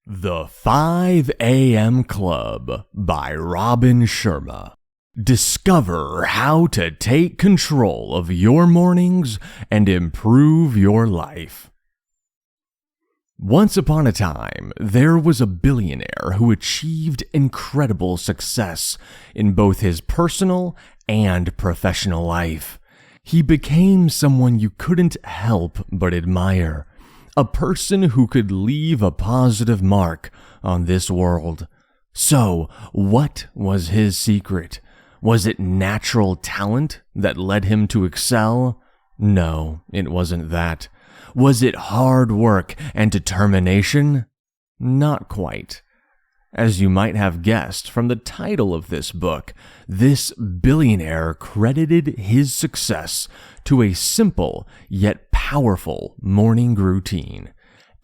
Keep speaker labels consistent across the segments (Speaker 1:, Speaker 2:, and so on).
Speaker 1: The 5 a.m. Club by Robin Sharma. Discover how to take control of your mornings and improve your life. Once upon a time, there was a billionaire who achieved incredible success in both his personal and professional life. He became someone you couldn't help but admire. A person who could leave a positive mark on this world. So, what was his secret? Was it natural talent that led him to excel? No, it wasn't that. Was it hard work and determination? Not quite. As you might have guessed from the title of this book, this billionaire credited his success to a simple yet powerful morning routine.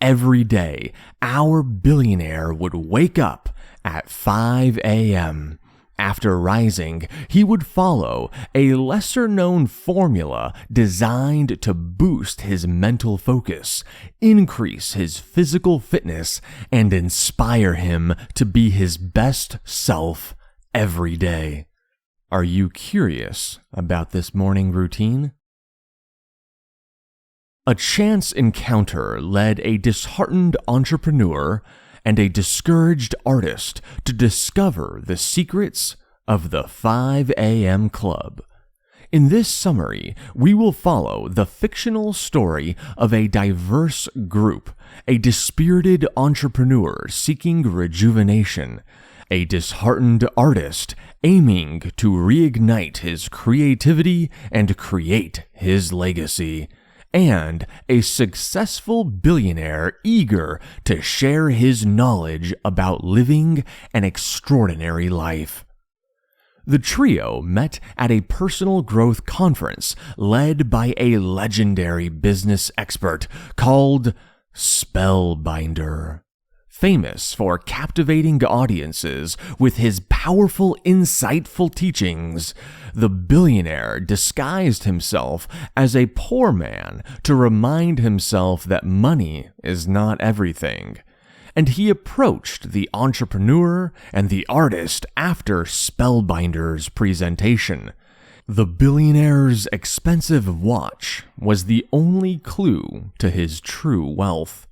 Speaker 1: Every day, our billionaire would wake up at 5 a.m. After rising, he would follow a lesser-known formula designed to boost his mental focus, increase his physical fitness, and inspire him to be his best self every day. Are you curious about this morning routine? A chance encounter led a disheartened entrepreneur and a discouraged artist to discover the secrets of the 5 a.m. Club. In this summary, we will follow the fictional story of a diverse group, a dispirited entrepreneur seeking rejuvenation, a disheartened artist aiming to reignite his creativity and create his legacy, and a successful billionaire eager to share his knowledge about living an extraordinary life. The trio met at a personal growth conference led by a legendary business expert called Spellbinder. Famous for captivating audiences with his powerful, insightful teachings, the billionaire disguised himself as a poor man to remind himself that money is not everything. And he approached the entrepreneur and the artist after Spellbinder's presentation. The billionaire's expensive watch was the only clue to his true wealth.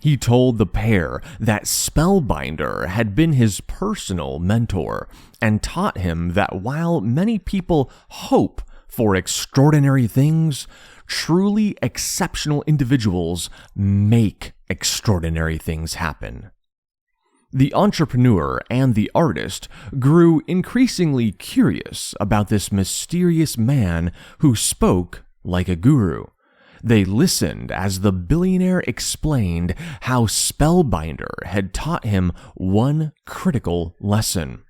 Speaker 1: He told the pair that Spellbinder had been his personal mentor and taught him that while many people hope for extraordinary things, truly exceptional individuals make extraordinary things happen. The entrepreneur and the artist grew increasingly curious about this mysterious man who spoke like a guru. They listened as the billionaire explained how Spellbinder had taught him one critical lesson.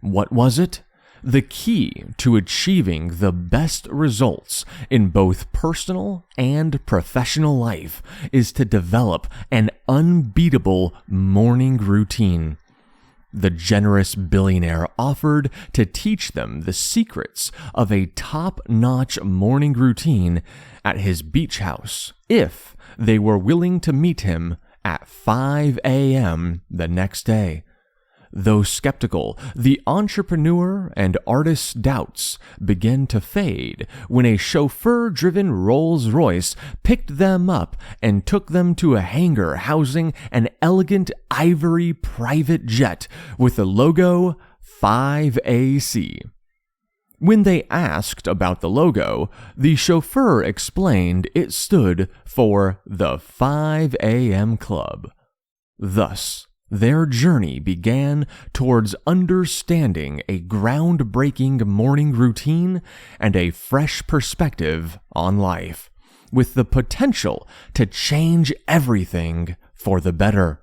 Speaker 1: What was it? The key to achieving the best results in both personal and professional life is to develop an unbeatable morning routine. The generous billionaire offered to teach them the secrets of a top-notch morning routine at his beach house if they were willing to meet him at 5 a.m. the next day. Though skeptical, the entrepreneur and artist's doubts began to fade when a chauffeur-driven Rolls-Royce picked them up and took them to a hangar housing an elegant ivory private jet with the logo 5AC. When they asked about the logo, the chauffeur explained it stood for the 5 a.m. Club. Thus, their journey began towards understanding a groundbreaking morning routine and a fresh perspective on life, with the potential to change everything for the better.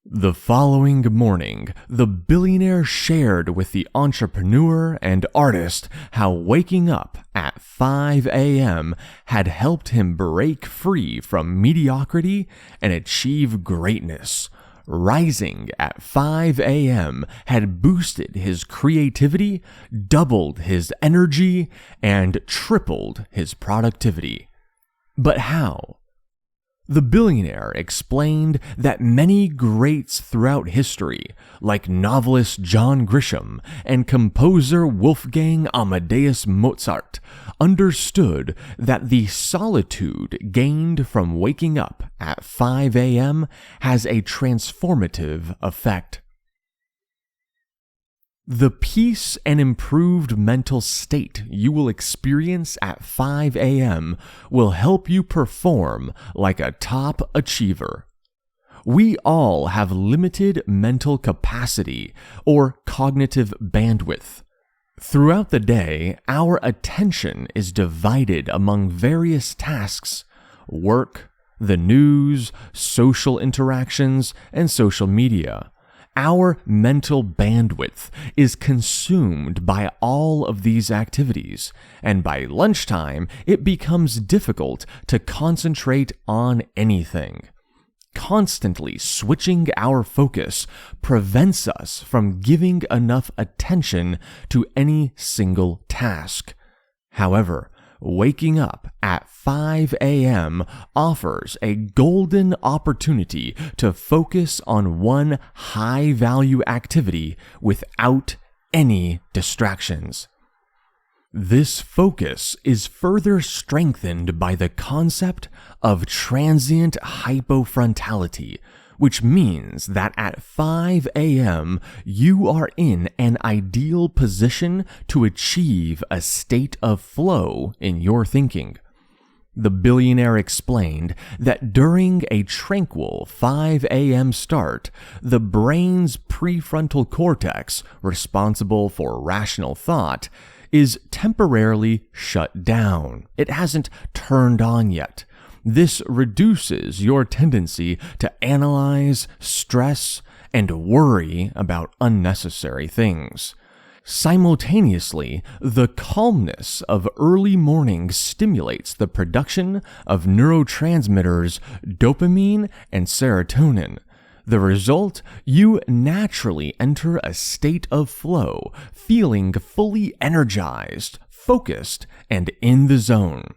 Speaker 1: The following morning, the billionaire shared with the entrepreneur and artist how waking up at 5 a.m. had helped him break free from mediocrity and achieve greatness. Rising at 5 a.m. had boosted his creativity, doubled his energy, and tripled his productivity. But how? The billionaire explained that many greats throughout history, like novelist John Grisham and composer Wolfgang Amadeus Mozart, understood that the solitude gained from waking up at 5 a.m. has a transformative effect. The peace and improved mental state you will experience at 5 a.m. will help you perform like a top achiever. We all have limited mental capacity or cognitive bandwidth. Throughout the day, our attention is divided among various tasks: work, the news, social interactions, and social media. Our mental bandwidth is consumed by all of these activities, and by lunchtime, it becomes difficult to concentrate on anything. Constantly switching our focus prevents us from giving enough attention to any single task. However, waking up at 5 a.m. offers a golden opportunity to focus on one high-value activity without any distractions. This focus is further strengthened by the concept of transient hypofrontality, which means that at 5 a.m. you are in an ideal position to achieve a state of flow in your thinking. The billionaire explained that during a tranquil 5 a.m. start, the brain's prefrontal cortex, responsible for rational thought, is temporarily shut down. It hasn't turned on yet. This reduces your tendency to analyze, stress, and worry about unnecessary things. Simultaneously, the calmness of early morning stimulates the production of neurotransmitters dopamine and serotonin. The result, you naturally enter a state of flow, feeling fully energized, focused, and in the zone.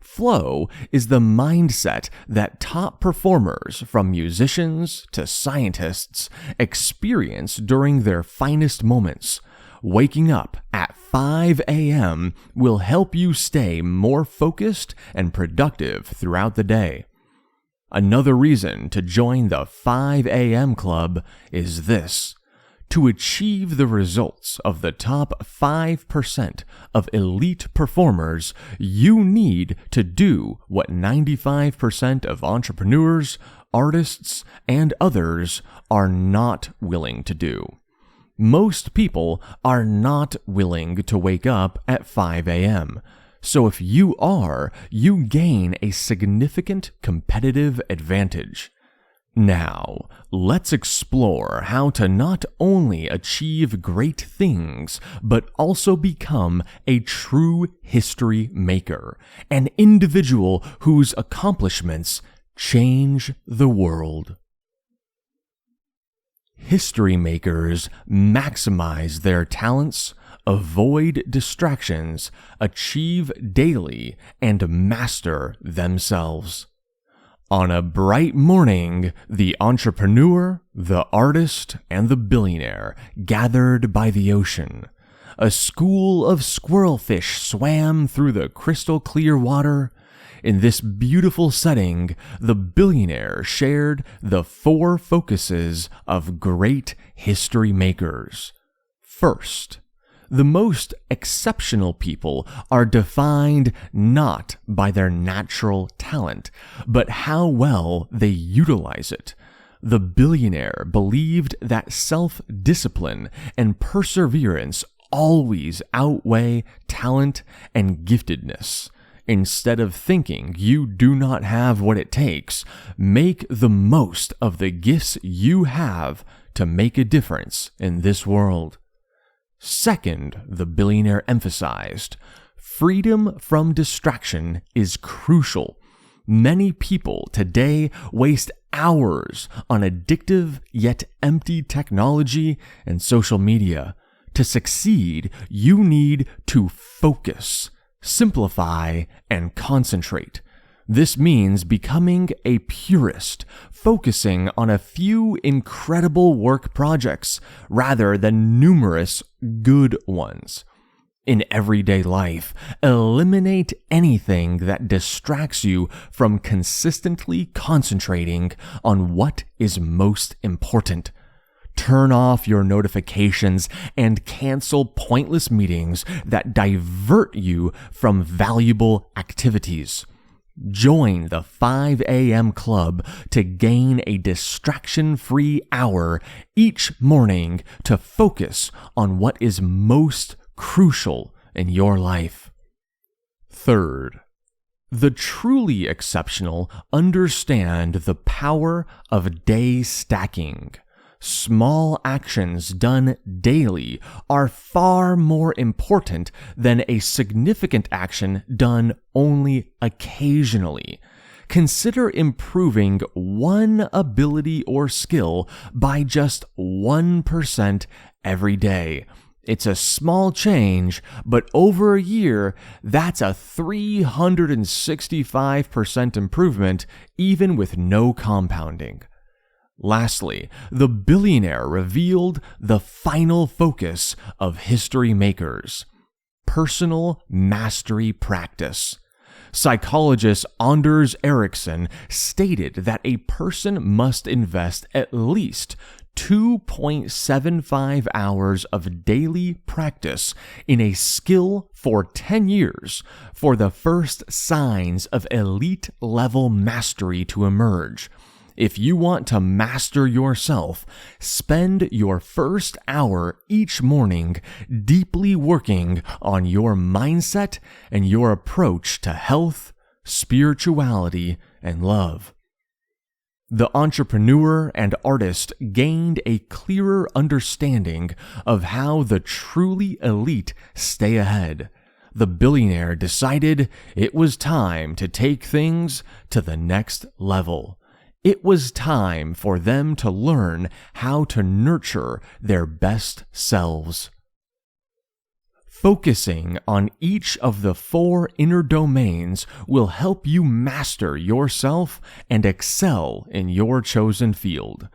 Speaker 1: Flow is the mindset that top performers, from musicians to scientists, experience during their finest moments. Waking up at 5 a.m. will help you stay more focused and productive throughout the day. Another reason to join the 5 a.m. club is this: to achieve the results of the top 5% of elite performers, you need to do what 95% of entrepreneurs, artists, and others are not willing to do. Most people are not willing to wake up at 5 a.m. So if you are, you gain a significant competitive advantage. Now, let's explore how to not only achieve great things, but also become a true history maker, an individual whose accomplishments change the world. History makers maximize their talents, avoid distractions, achieve daily, and master themselves. On a bright morning, the entrepreneur, the artist, and the billionaire gathered by the ocean. A school of squirrelfish swam through the crystal clear water. In this beautiful setting, the billionaire shared the 4 focuses of great history makers. First, the most exceptional people are defined not by their natural talent, but how well they utilize it. The billionaire believed that self-discipline and perseverance always outweigh talent and giftedness. Instead of thinking you do not have what it takes, make the most of the gifts you have to make a difference in this world. Second, the billionaire emphasized, freedom from distraction is crucial. Many people today waste hours on addictive yet empty technology and social media. To succeed, you need to focus, simplify, and concentrate. This means becoming a purist, focusing on a few incredible work projects rather than numerous good ones. In everyday life, eliminate anything that distracts you from consistently concentrating on what is most important. Turn off your notifications and cancel pointless meetings that divert you from valuable activities. Join the 5 a.m. club to gain a distraction-free hour each morning to focus on what is most crucial in your life. Third, the truly exceptional understand the power of day stacking. Small actions done daily are far more important than a significant action done only occasionally. Consider improving one ability or skill by just 1% every day. It's a small change, but over a year, that's a 365% improvement, even with no compounding. Lastly, the billionaire revealed the final focus of history makers: personal mastery practice. Psychologist Anders Ericsson stated that a person must invest at least 2.75 hours of daily practice in a skill for 10 years for the first signs of elite-level mastery to emerge. If you want to master yourself, spend your first hour each morning deeply working on your mindset and your approach to health, spirituality, and love. The entrepreneur and artist gained a clearer understanding of how the truly elite stay ahead. The billionaire decided it was time to take things to the next level. It was time for them to learn how to nurture their best selves. Focusing on each of the 4 inner domains will help you master yourself and excel in your chosen field.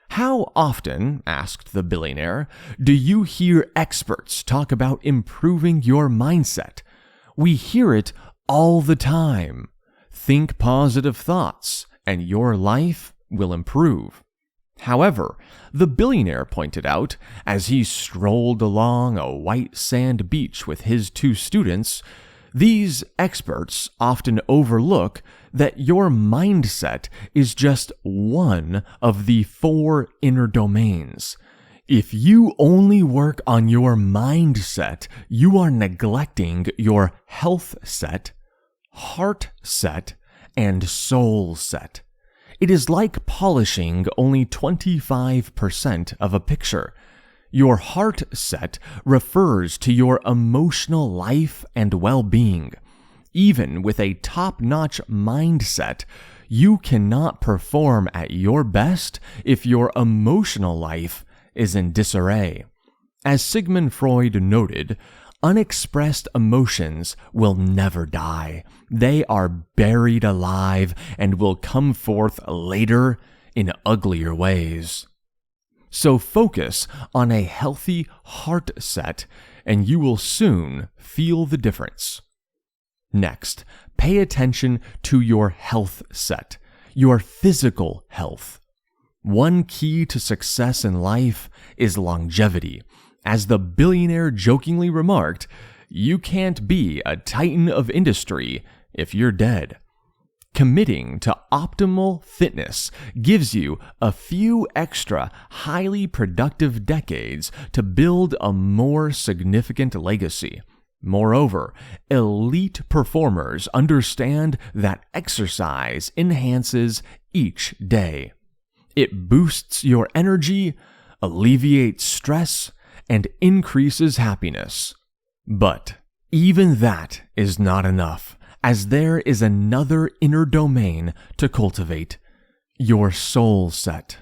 Speaker 1: How often, asked the billionaire, do you hear experts talk about improving your mindset? We hear it all the time. Think positive thoughts, and your life will improve. However, the billionaire pointed out, as he strolled along a white sand beach with his 2 students, these experts often overlook that your mindset is just one of the 4 inner domains. If you only work on your mindset, you are neglecting your health set, heart set, and soul set. It is like polishing only 25% of a picture. Your heart set refers to your emotional life and well-being. Even with a top-notch mindset, you cannot perform at your best if your emotional life is in disarray. As Sigmund Freud noted, unexpressed emotions will never die. They are buried alive and will come forth later in uglier ways. So focus on a healthy heart set, and you will soon feel the difference. Next, pay attention to your health set, your physical health. One key to success in life is longevity. As the billionaire jokingly remarked, you can't be a titan of industry if you're dead. Committing to optimal fitness gives you a few extra highly productive decades to build a more significant legacy. Moreover, elite performers understand that exercise enhances each day. It boosts your energy, alleviates stress, and increases happiness. But even that is not enough, as there is another inner domain to cultivate: your soul set.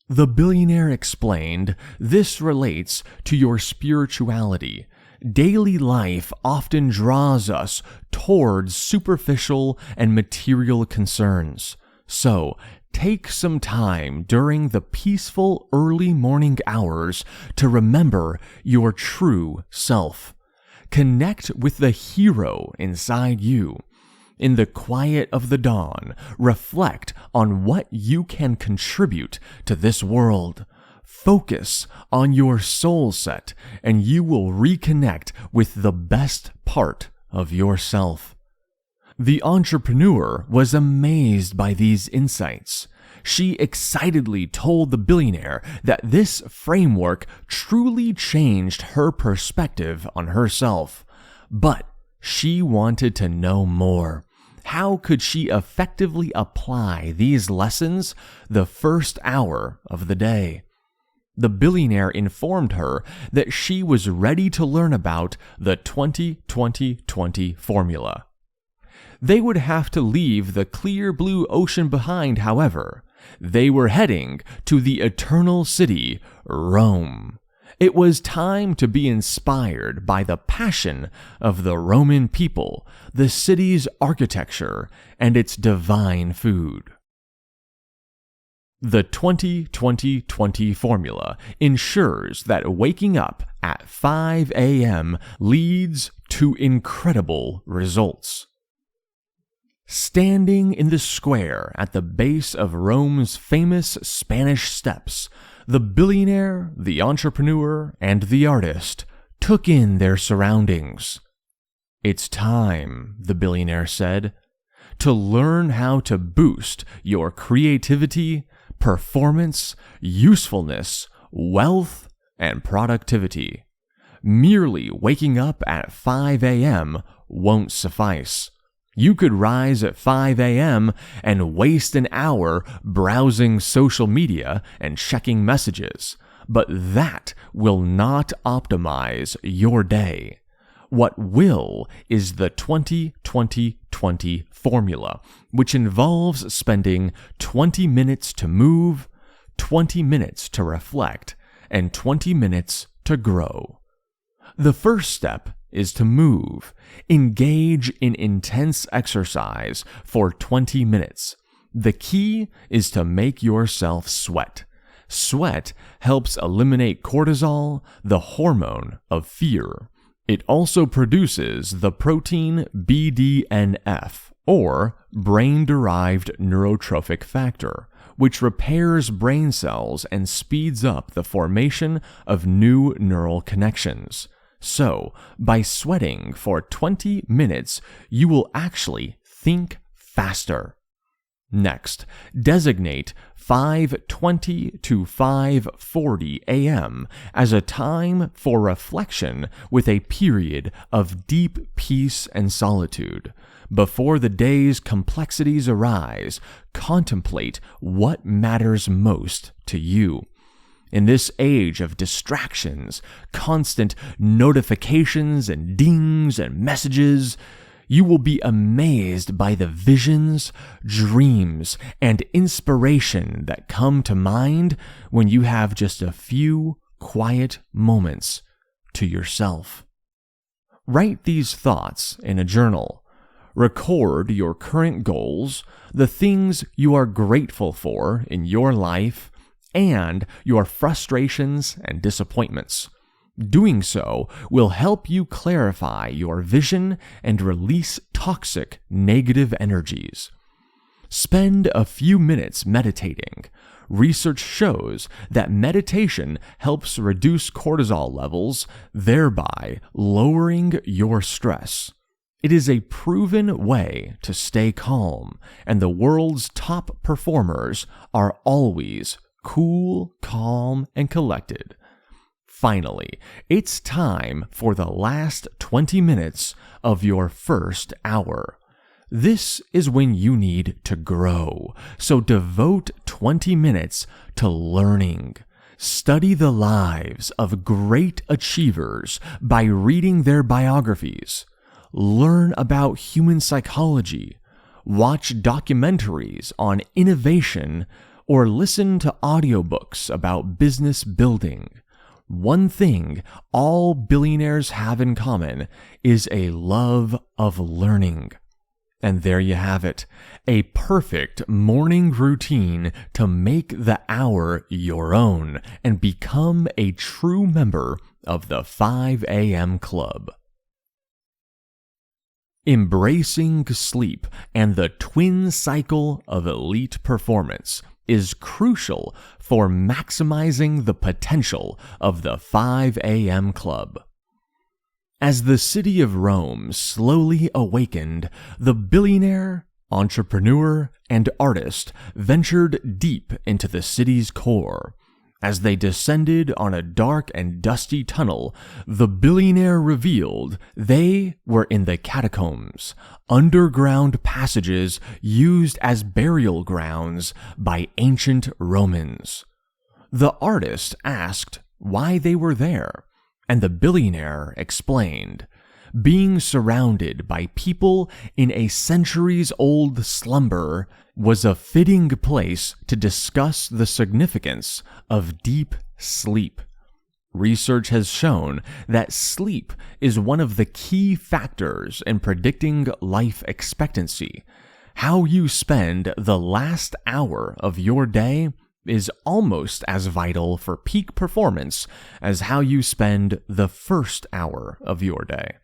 Speaker 1: The billionaire explained this relates to your spirituality. Daily life often draws us towards superficial and material concerns. So, take some time during the peaceful early morning hours to remember your true self. Connect with the hero inside you. In the quiet of the dawn, reflect on what you can contribute to this world. Focus on your soul set, and you will reconnect with the best part of yourself. The entrepreneur was amazed by these insights. She excitedly told the billionaire that this framework truly changed her perspective on herself. But she wanted to know more. How could she effectively apply these lessons the first hour of the day? The billionaire informed her that she was ready to learn about the 20-20-20 formula. They would have to leave the clear blue ocean behind, however. They were heading to the eternal city, Rome. It was time to be inspired by the passion of the Roman people, the city's architecture, and its divine food. The 20-20-20 formula ensures that waking up at 5 a.m. leads to incredible results. Standing in the square at the base of Rome's famous Spanish Steps, the billionaire, the entrepreneur, and the artist took in their surroundings. "It's time," the billionaire said, "to learn how to boost your creativity, performance, usefulness, wealth, and productivity. Merely waking up at 5 a.m. won't suffice. You could rise at 5 a.m. and waste an hour browsing social media and checking messages, but that will not optimize your day. What will is the 20-20-20 formula, which involves spending 20 minutes to move, 20 minutes to reflect, and 20 minutes to grow. The first step is to move. Engage in intense exercise for 20 minutes. The key is to make yourself sweat. Sweat helps eliminate cortisol, the hormone of fear. It also produces the protein BDNF, or brain-derived neurotrophic factor, which repairs brain cells and speeds up the formation of new neural connections. So, by sweating for 20 minutes, you will actually think faster. Next, designate 5:20 to 5:40 a.m. as a time for reflection with a period of deep peace and solitude. Before the day's complexities arise, contemplate what matters most to you. In this age of distractions, constant notifications and dings and messages, you will be amazed by the visions, dreams, and inspiration that come to mind when you have just a few quiet moments to yourself. Write these thoughts in a journal. Record your current goals, the things you are grateful for in your life, and your frustrations and disappointments. Doing so will help you clarify your vision and release toxic, negative energies. Spend a few minutes meditating. Research shows that meditation helps reduce cortisol levels, thereby lowering your stress. It is a proven way to stay calm, and the world's top performers are always cool, calm, and collected. Finally, it's time for the last 20 minutes of your first hour. This is when you need to grow, so devote 20 minutes to learning. Study the lives of great achievers by reading their biographies. Learn about human psychology. Watch documentaries on innovation, or listen to audiobooks about business building. One thing all billionaires have in common is a love of learning. And there you have it, a perfect morning routine to make the hour your own and become a true member of the 5 a.m. Club. Embracing sleep and the twin cycle of elite performance is crucial for maximizing the potential of the 5 a.m. Club. As the city of Rome slowly awakened, the billionaire, entrepreneur, and artist ventured deep into the city's core. As they descended on a dark and dusty tunnel, the billionaire revealed they were in the catacombs, underground passages used as burial grounds by ancient Romans. The artist asked why they were there, and the billionaire explained, being surrounded by people in a centuries-old slumber was a fitting place to discuss the significance of deep sleep. Research has shown that sleep is one of the key factors in predicting life expectancy. How you spend the last hour of your day is almost as vital for peak performance as how you spend the first hour of your day.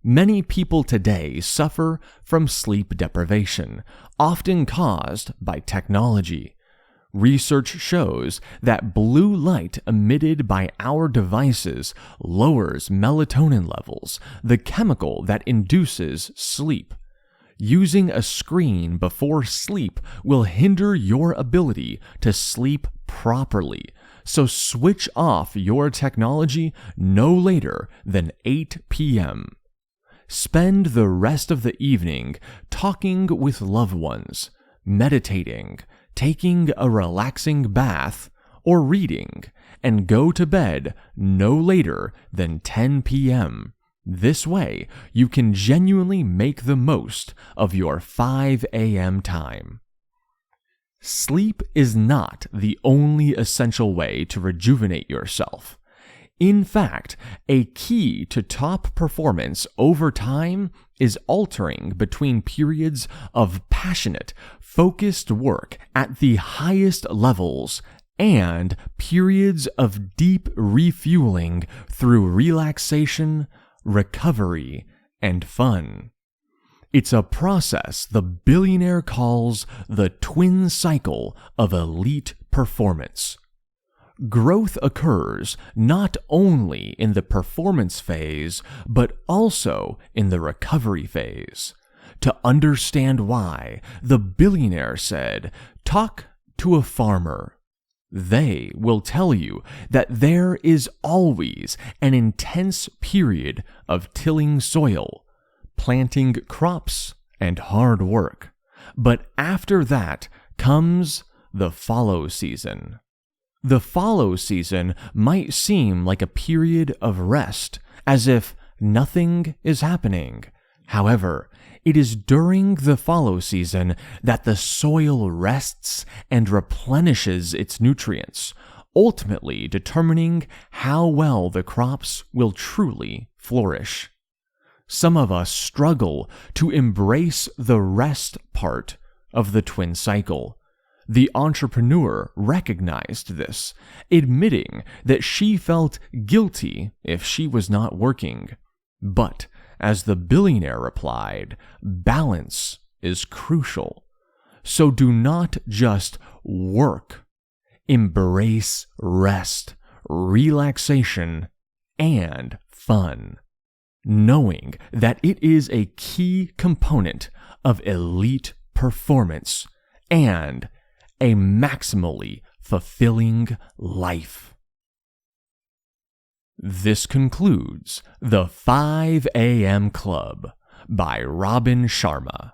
Speaker 1: Many people today suffer from sleep deprivation, often caused by technology. Research shows that blue light emitted by our devices lowers melatonin levels, the chemical that induces sleep. Using a screen before sleep will hinder your ability to sleep properly, so switch off your technology no later than 8 p.m. Spend the rest of the evening talking with loved ones, meditating, taking a relaxing bath, or reading, and go to bed no later than 10 p.m. This way, you can genuinely make the most of your 5 a.m. time. Sleep is not the only essential way to rejuvenate yourself. In fact, a key to top performance over time is altering between periods of passionate, focused work at the highest levels and periods of deep refueling through relaxation, recovery, and fun. It's a process the billionaire calls the twin cycle of elite performance. Growth occurs not only in the performance phase, but also in the recovery phase. To understand why, the billionaire said, "Talk to a farmer. They will tell you that there is always an intense period of tilling soil, planting crops, and hard work. But after that comes the fallow season." The fallow season might seem like a period of rest, as if nothing is happening. However, it is during the fallow season that the soil rests and replenishes its nutrients, ultimately determining how well the crops will truly flourish. Some of us struggle to embrace the rest part of the twin cycle. The entrepreneur recognized this, admitting that she felt guilty if she was not working. But, as the billionaire replied, balance is crucial. So do not just work. Embrace rest, relaxation, and fun, knowing that it is a key component of elite performance and a maximally fulfilling life. This concludes the 5 a.m. Club by Robin Sharma.